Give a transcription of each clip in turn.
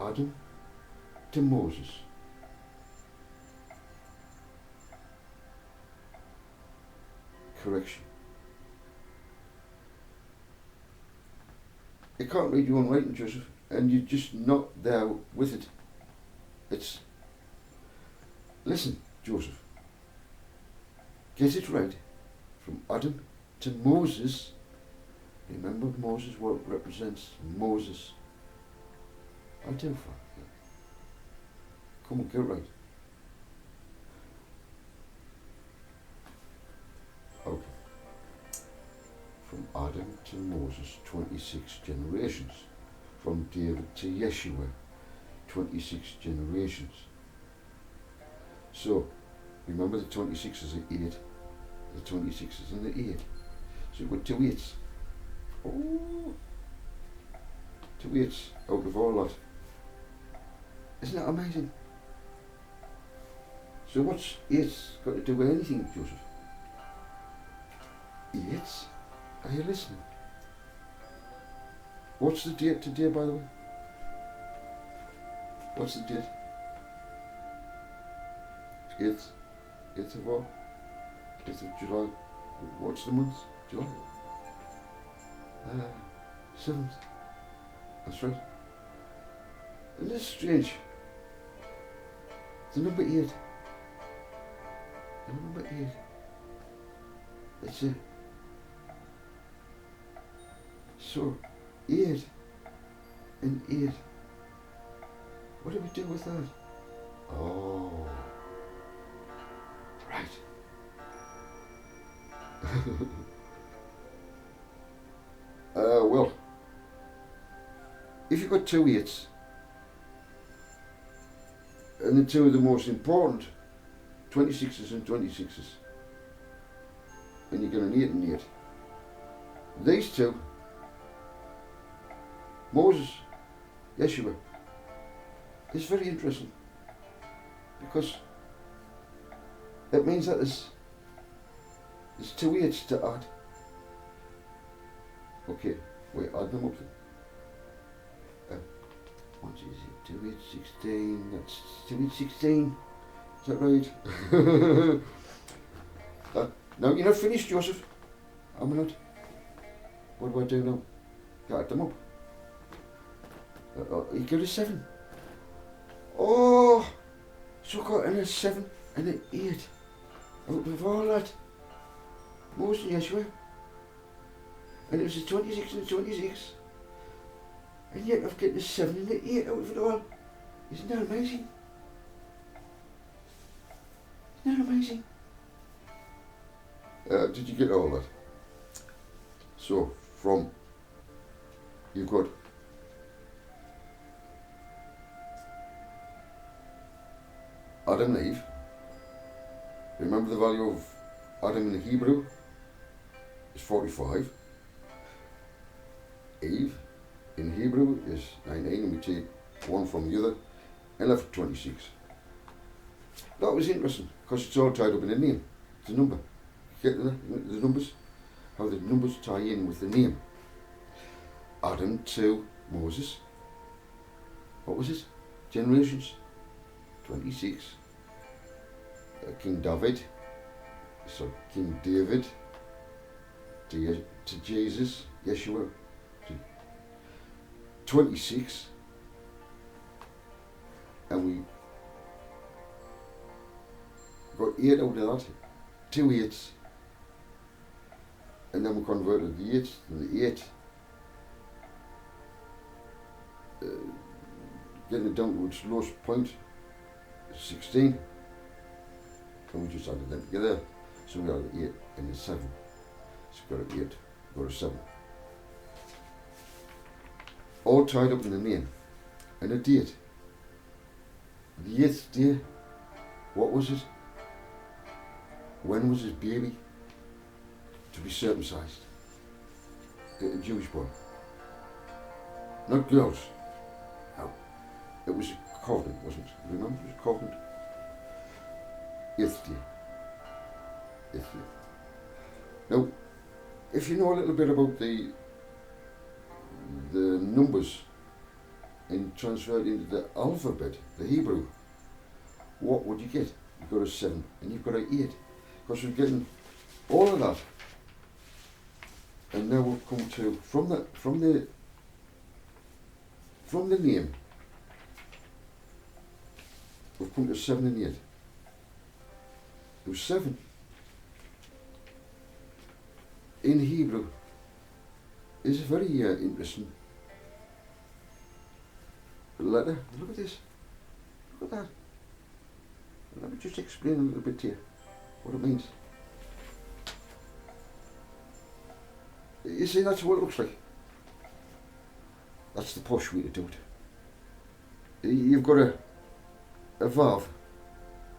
Adam to Moses. Correction. You can't read your own writing, Joseph, and you're just not there with it. It's... Listen, Joseph. Get it right. From Adam to Moses. Remember, Moses, what represents Moses. I do, Father. Come on, get it right. Okay. From Adam to Moses, 26 generations. From David to Yeshua, 26 generations. So, remember the 26 is an 8. The 26 is in the 8. So you've got 2 8s. Oh, 2 8s out of all that. Isn't that amazing? So what's 8's got to do with anything, Joseph? 8's? Are you listening? What's the date today, by the way? What's the date? 8th. 8th of what? 8th of July. What's the month? July? 7th. That's right. Isn't this strange? The number 8. The number 8. That's it. So, 8 and 8. What do we do with that? Oh. Right. Well, if you've got 2 8s, and the 2 of the most important, 26s and 26s, and you get an 8 and 8. These 2, Moses, Yeshua, is very interesting, because it means that there's 2 8s to add. Okay, wait, add them up then. What is it? 2 8, 16, that's 2 8, 16. Is that right? Now you're not finished, Joseph. I'm not. What do I do now? Add them up. You get a 7. Oh, so I got a 7 and an 8. Out of all that, Moses and Yeshua. And it was a 26 and a 26. And yet I've got the 7 and the 8 out of it all. Isn't that amazing? Isn't that amazing? Did you get all that? So, from, you've got Adam and Eve. Remember the value of Adam in the Hebrew is 45. Eve in Hebrew is 19, and we take 1 from the other, and left 26. That was interesting, because it's all tied up in a name. It's a number. You get the numbers? How the numbers tie in with the name. Adam to Moses. What was it? Generations. 26. King David. So King David to Jesus, Yeshua. 26. And we got 8 out of that. 2 8s. And then we converted the 8 to the 8. Getting it down to its lowest point, 16. And we just added them together. So we got an 8 and a 7. So we got an 8, got a 7. All tied up in the name. And a date. The 8th day, what was it? When was his baby to be circumcised? A Jewish boy. Not girls. No. It was a covenant, wasn't it? Remember, it was a covenant. 8th day. 8th day. Now, if you know a little bit about the numbers and transfer it into the alphabet, the Hebrew, what would you get? You've got a 7 and you've got an 8. Because we're getting all of that. And now we've come to, from the name, we've come to 7 and 8. It was 7. In Hebrew is a very interesting letter. Look at this. Look at that. Let me just explain a little bit to you what it means. You see, that's what it looks like. That's the posh way to do it. You've got a vav.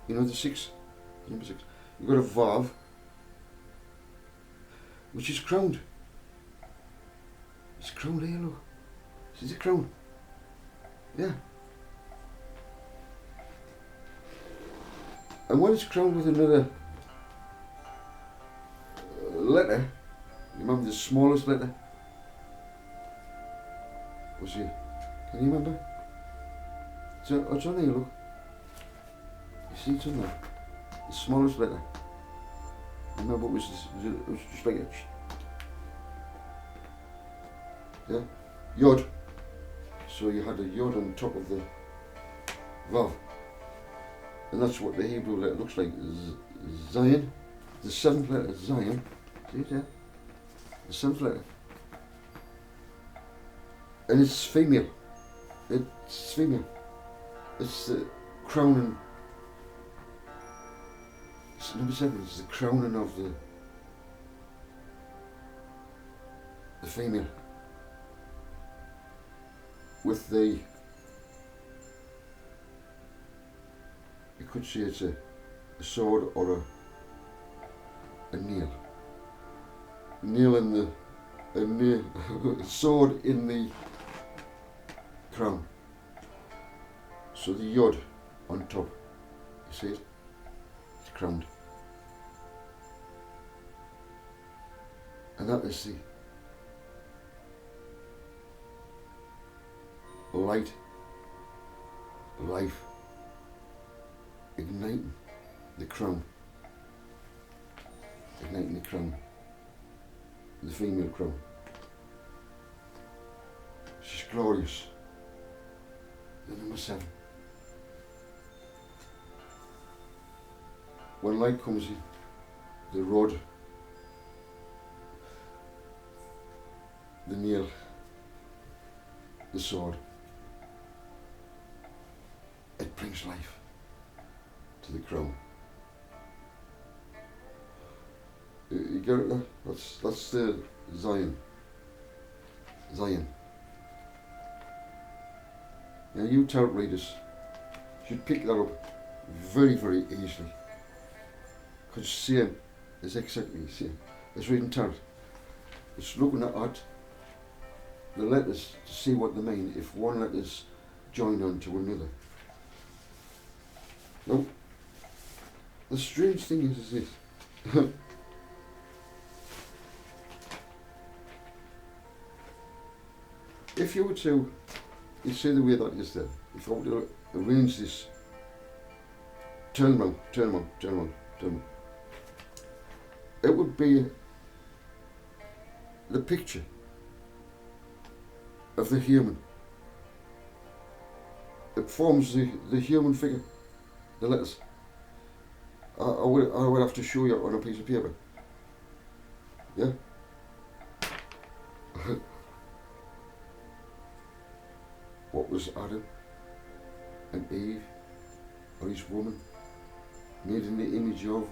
You know the 6? Number 6. You've got a vav which is crowned. It's crowned here, look. This is a crown. Yeah. And when it's crowned with another letter, you remember the smallest letter? Was it? Can you remember? It's on here, look. You see it's on there. The smallest letter. Remember it was just like a yeah? Yod. So you had a yod on top of the vav. And that's what the Hebrew letter looks like. Zion. The 7th letter, Zion. See it there? The 7th letter. And it's female. It's female. It's the crowning. It's number 7. It's the crowning of the female. With the, you could say it's a sword or a nail. Nail in the, a nail, sword in the crown. So the yod on top, you see it? It's crowned. And that is the light, life, igniting the crown. Igniting the crown. The female crown. She's glorious. The number 7. When light comes in, the rod, the nail, the sword, it brings life to the crown. You get it there? That's the Zion. Zion. Now you tarot readers should pick that up very, very easily. Because same is exactly the same. It's reading tarot. It's looking at the letters to see what they mean if one letter's joined on to another. Now, the strange thing is this. If you were to, you see the way that is there, if I were to arrange this, turn around, it would be the picture of the human. It forms the human figure, the letters. I would have to show you on a piece of paper. Yeah? What was Adam and Eve, or his woman, made in the image of?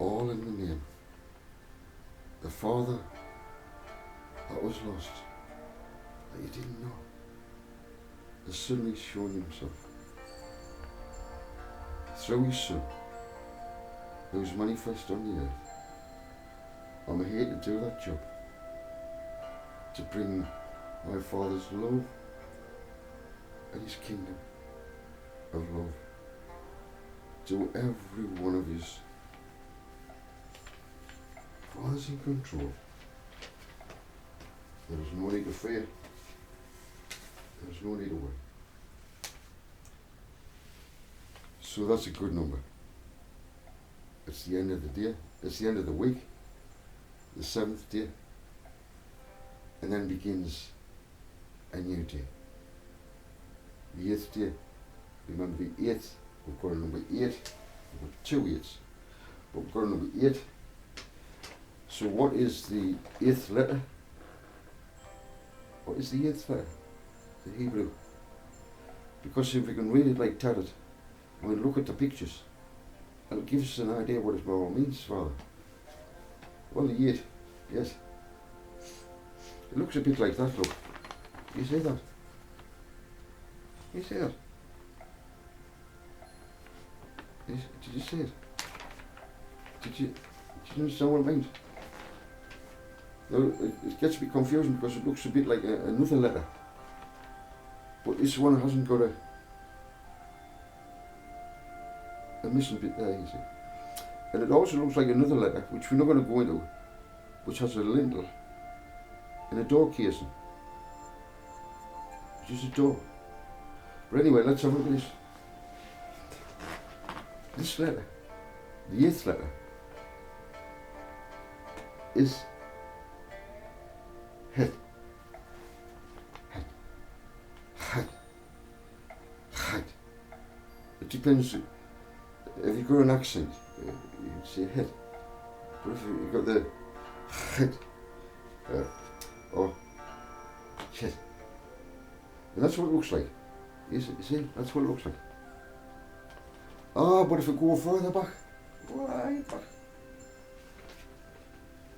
All in the name. The Father that was lost, that you didn't know, has suddenly shown himself through his Son, who was manifest on the earth. I'm here to do that job, to bring my Father's love and his kingdom of love to every one of his God is in control. There is no need to fear. There is no need to worry. So that's a good number. It's the end of the day. It's the end of the week. The 7th day. And then begins a new day. The 8th day. Remember the 8th. We've got a number 8. We've got 2 8s. But we've got a number 8. So what is the 8th letter? What is the 8th letter? The Hebrew. Because if we can read it like Tarot, and we look at the pictures, it'll give us an idea what it all means, Father. Well, the 8, yes. It looks a bit like that, look. You see that? You see that? Did you see it? Did you understand what it means? Now, it gets a bit confusing because it looks a bit like another letter. But this one hasn't got a missing bit there, you see. And it also looks like another letter, which we're not going to go into, which has a lintel and a door casing. It's just a door. But anyway, let's have a look at this. This letter, the 8th letter, is het. Het. Het. Het. It depends. If you've got an accent, you'd say het. But if you've got the het, or het. And that's what it looks like. You see, that's what it looks like. Ah, but if we go further back, right back,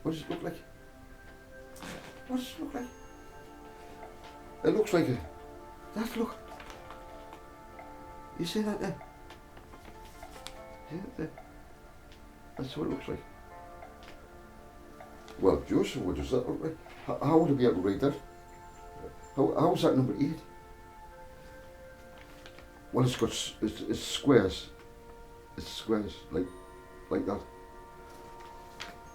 what does it look like? What does it look like? It looks like that, look. You see that there? See that there? That's what it looks like. Well, Joseph, what does that look like? How would I be able to read that? How's that number 8? Well, it's squares. It's squares, like that.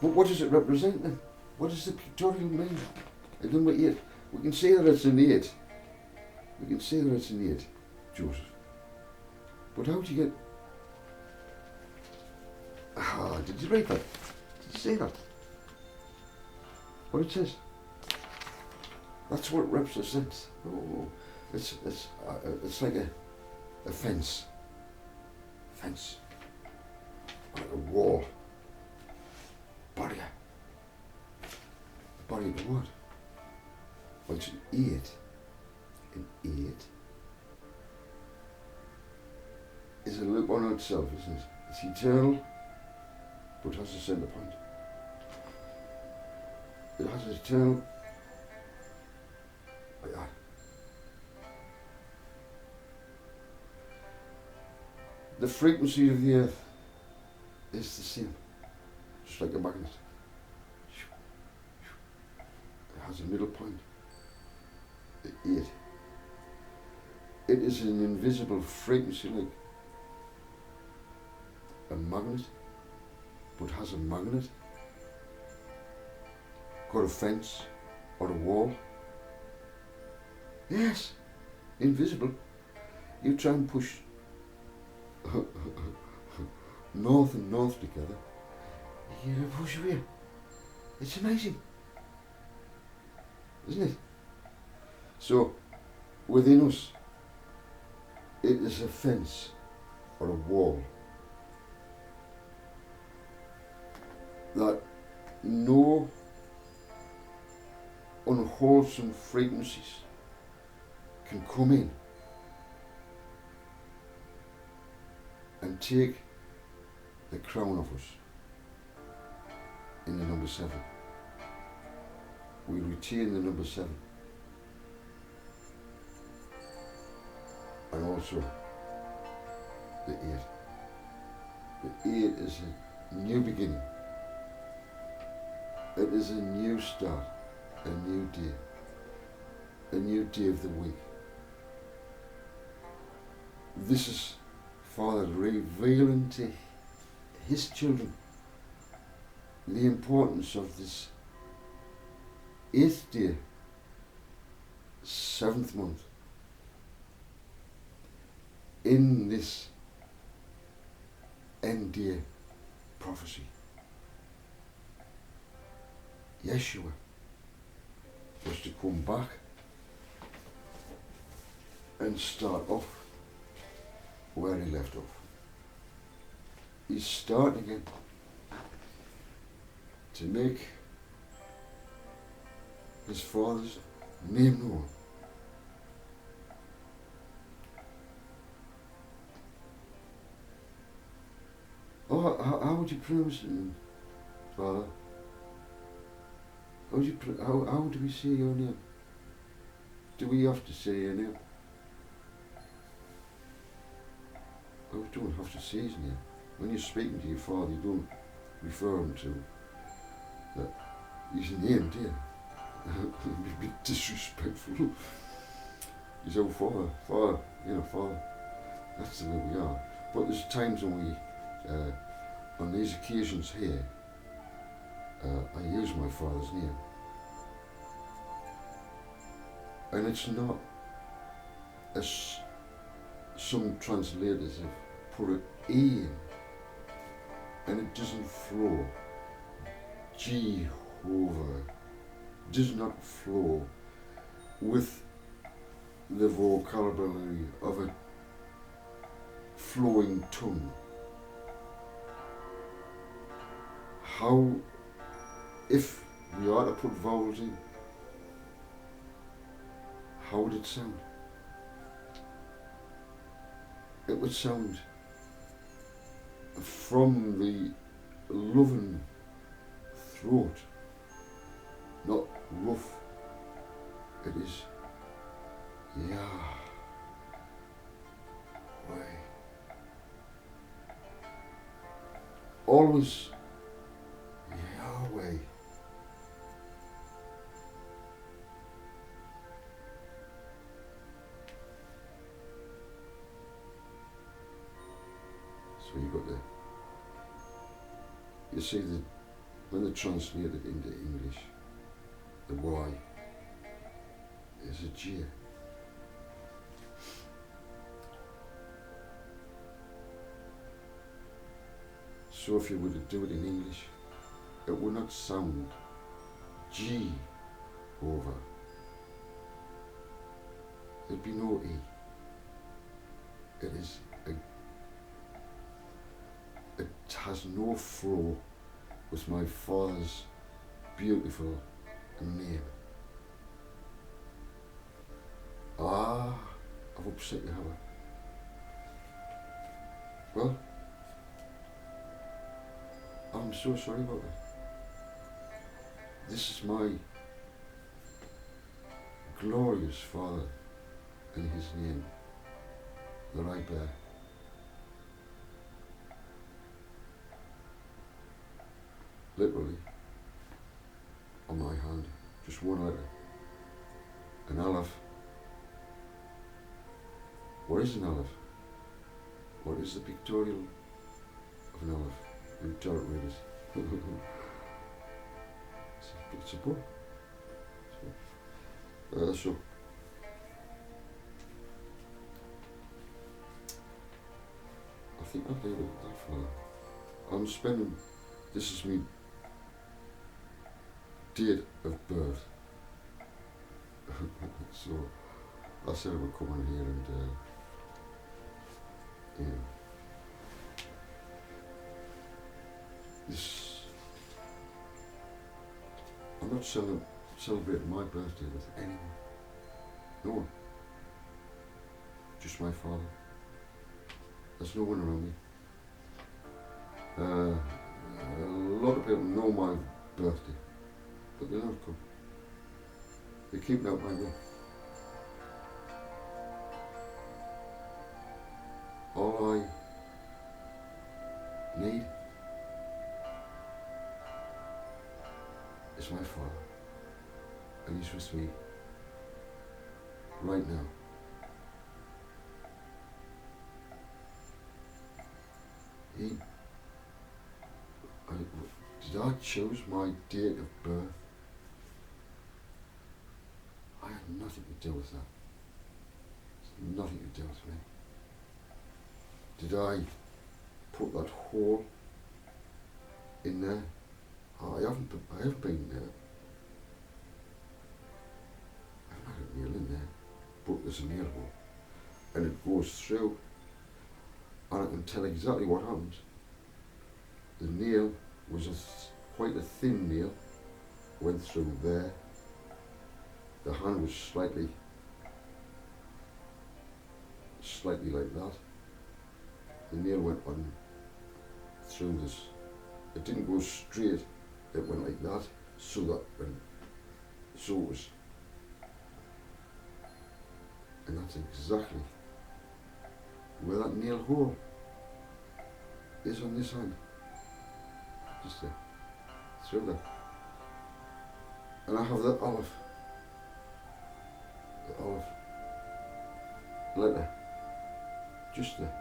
But what does it represent then? What does the pictorial mean? A number 8. We can say that it's an 8. We can say that it's an 8, Joseph. But how do you get... did you write that? Did you say that? What it says? That's what it represents. Oh, it's like a fence. Fence. Like a wall. Barrier. The barrier to what? Well, it's an 8. An 8 is a loop on itself, isn't it? It's eternal, but has a centre point. It has an eternal, like that. The frequency of the earth is the same, just like a magnet. It has a middle point, the 8. It is an invisible frequency like a magnet, but has a magnet, got a fence or a wall. Yes, invisible. You try and push north and north together, you're going to push away. It's amazing, isn't it? So, within us, it is a fence or a wall that no unwholesome frequencies can come in and take the crown of us in the number 7. We retain the number 7. And also the 8. The 8 is a new beginning. It is a new start, a new day of the week. This is Father revealing to his children the importance of this 8th day, 7th month, in this end day prophecy. Yeshua was to come back and start off where he left off. He's starting again to make his Father's name known. Oh, how would you pronounce it, Father? How do we say your name? Do we have to say your name? Oh, we don't have to say his name. When you're speaking to your Father, you don't refer him to his name, do you? It'd be a bit disrespectful. He's our Father, Father. That's the way we are. But there's times when we, on these occasions here, I use my Father's name. And it's not, as some translators have put it, in, and it doesn't flow. Jehovah does not flow with the vocabulary of a flowing tongue. How, if we are to put vowels in, how would it sound? It would sound from the loving throat, not rough. It is Yahweh. Always Yahweh. So you got you see that when they translate it into English, the Y is a J. So if you were to do it in English, it would not sound G over. There'd be no E. It is it has no flow with my Father's beautiful name. Ah, I've upset you, have I? Well, I'm so sorry about that. This is my glorious Father and his name that I bear. Literally, on my hand, just one letter, an Aleph. What is an Aleph? What is the pictorial of an Aleph? You tarot readers. It's a book. So I think I'll leave it at that for now. I'm spending, this is me date of birth. So I said I would come on here and this, I'm not celebrating my birthday with anyone. No one. Just my Father. There's no one around me. A lot of people know my birthday, but they don't come. They keep out my way. All I need is my Father, and he's with me right now. Did I choose my date of birth? I had nothing to do with that. It's nothing to do with me. Did I put that hole in there? I haven't been there. I haven't had a nail in there, but there's a nail hole. And it goes through, and I can tell exactly what happened. The nail was quite a thin nail, went through there. The hand was slightly like that. The nail went on through this. It didn't go straight, it went like that, so it was. And that's exactly where that nail hole is on this hand. Just there, through there. And I have the olive letter, just there.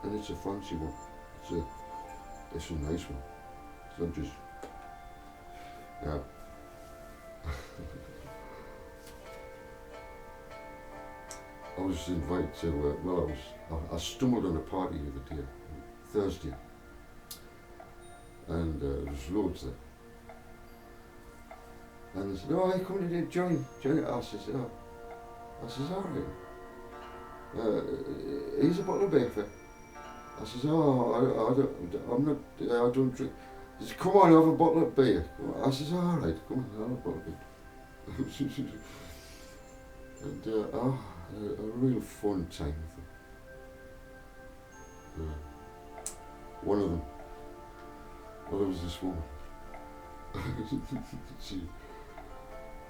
And it's a fancy one. It's a nice one. It's not just, yeah. I was invited to, I stumbled on a party the other day, Thursday, and there was loads there. And they said, oh, hey, come to join it. I says, oh. I says, all right. Here's a bottle of beer for you. I says, oh, I don't drink. He says, come on, have a bottle of beer. I says, all right, come on, have a bottle of beer. And a real fun time with them. One of them, well, there was this woman. She,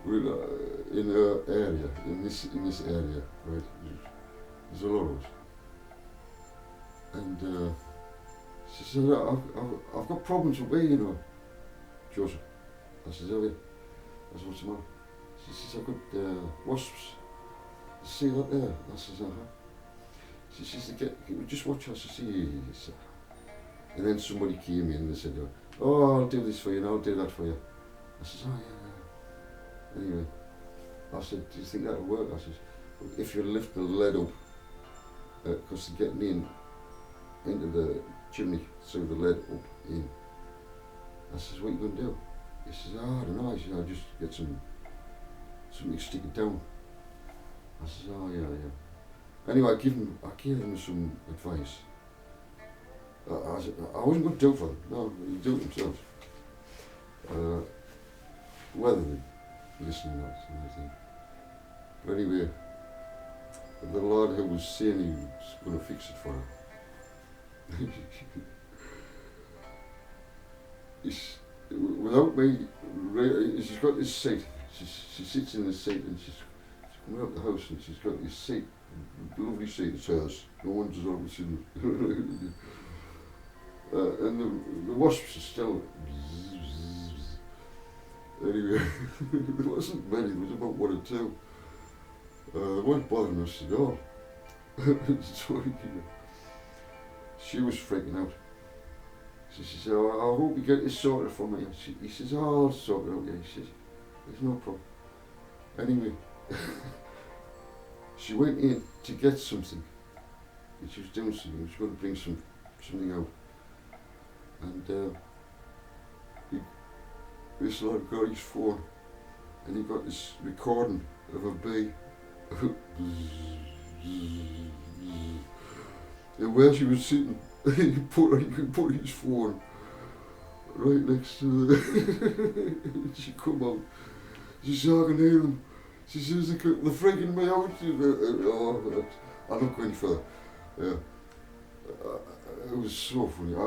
in her area, in this area, right? There's a lot of us. And she said, I've got problems with me, you know, Joseph. I said, have you? I said, what's the matter? She says, I've got wasps. See that there? I says, She says, just watch us to see. And then somebody came in and said, oh, I'll do this for you and I'll do that for you. I says, oh yeah. Anyway, I said, do you think that'll work? I says, if you lift the lead up, because they're getting into the chimney through the lead up in. I says, what are you going to do? He says, I don't know. I said, I'll just get something to stick it down. I says, oh yeah. Anyway, I gave them some advice. I wasn't going to do it for them. No, they do it themselves. Whether they listen or not, I think. But anyway, the lad who was saying he was going to fix it for her, without me, she's got this seat. She sits in this seat and she's coming out the house and she's got this seat, lovely seat, it's hers. No one's ever seen it. And the wasps are still. Anyway, there wasn't many, there was about one or two. They weren't bothering us at all. So, she was freaking out. She says, oh, I hope you get this sorted for me. He says, oh, I'll sort it out, yeah. He says, there's no problem. Anyway, she went in to get something. She was doing something, she was going to bring something out. And this lad got his phone and he got this recording of a bee. And where she was sitting, he put his phone right next to her. She come out. She said, I can hear them. She says, they're freaking me out. Oh, I'm not going further. Yeah. It was so funny. I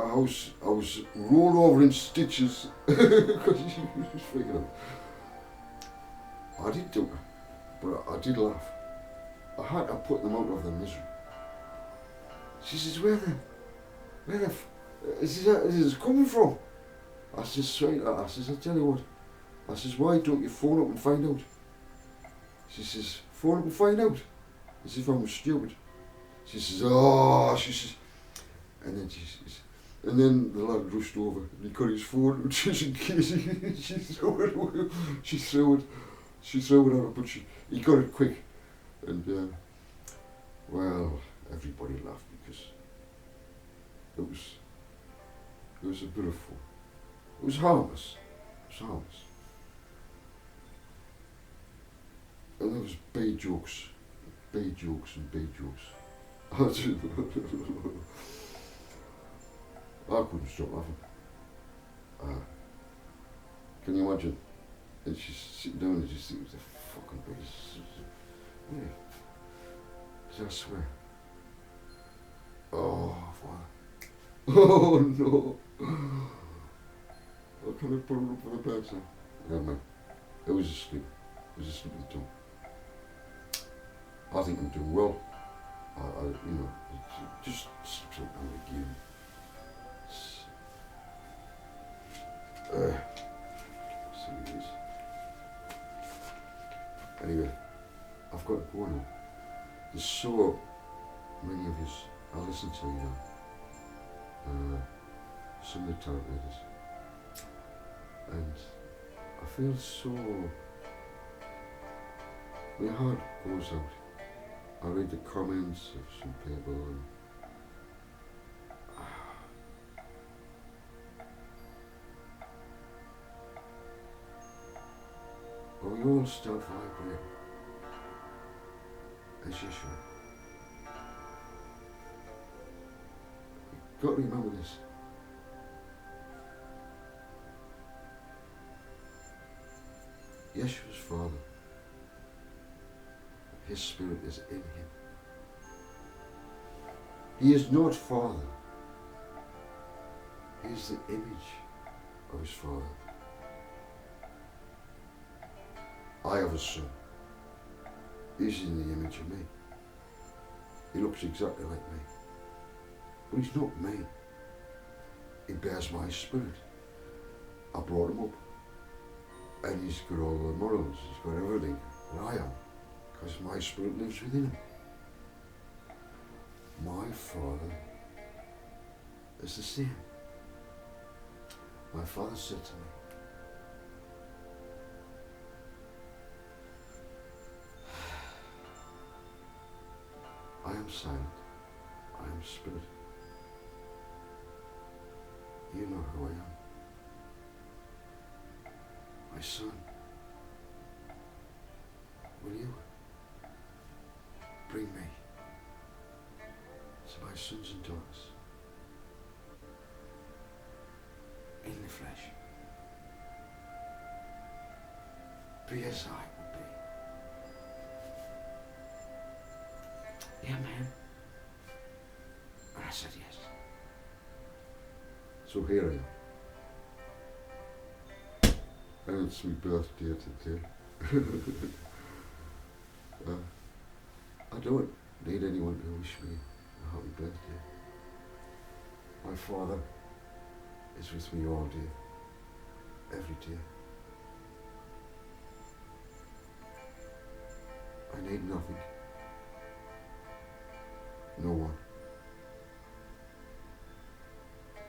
was rolled over in stitches because she was freaking out. I did do it, but I did laugh. I had to put them out of their misery. She says, where is this coming from? I says, sweetheart, I says, I'll tell you what. I says, why don't you phone up and find out? She says, phone up and find out? As if I'm stupid. She says, oh, she says, And then and then the lad rushed over and he got his phone just in case she threw it away. She threw it at her, but he got it quick. And well, everybody laughed because it was a bit of fun. It was harmless. And there was bait jokes. I couldn't stop laughing. Can you imagine? And she's sitting down and just thinking, the fucking biggest. I swear. Oh, Father. Oh, no. I can't put her up for the bed, so. Never mind. It was a slip of the tongue. I think I'm doing well. Just slips out now again. So it is. Anyway, I've got to go now. There's so many of us I listen to, you know. Some of the tarot readers. And I feel so. My heart goes out. I read the comments of some people and but we all still vibrate as you should. You've got to remember this. Yeshua's Father, His Spirit is in him. He is not Father. He is the image of his Father. I have a son. He's in the image of me. He looks exactly like me. But he's not me. He bears my spirit. I brought him up. And he's got all the morals, he's got everything that I am. Because my spirit lives within him. My Father is the same. My Father said to me, I am silent, I am spirit. You know who I am. My son, will you bring me to my sons and daughters in the flesh? Be as I would be. Yeah, man. And I said yes. So here I am. And it's my birthday today. I don't need anyone to wish me a happy birthday. My Father is with me all day, every day. I need nothing. No one.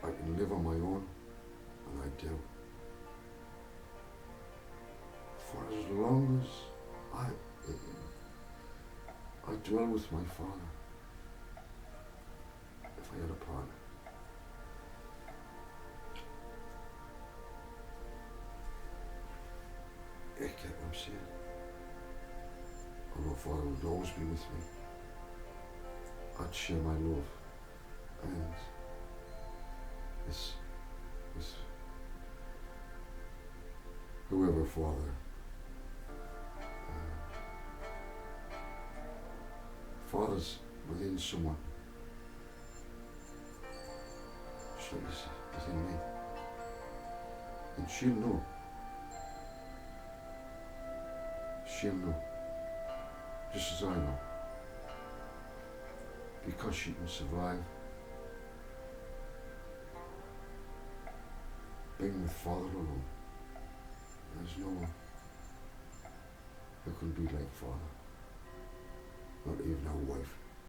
I can live on my own, and I do. For as long as I dwell with my Father, if I had a partner. You get what I'm saying? Although Father would always be with me, I'd share my love and this whoever Father Father's within someone, just like this within me, and she'll know. She'll know, just as I know, because she can survive being with Father alone. There's no one who can be like Father, not even our wife.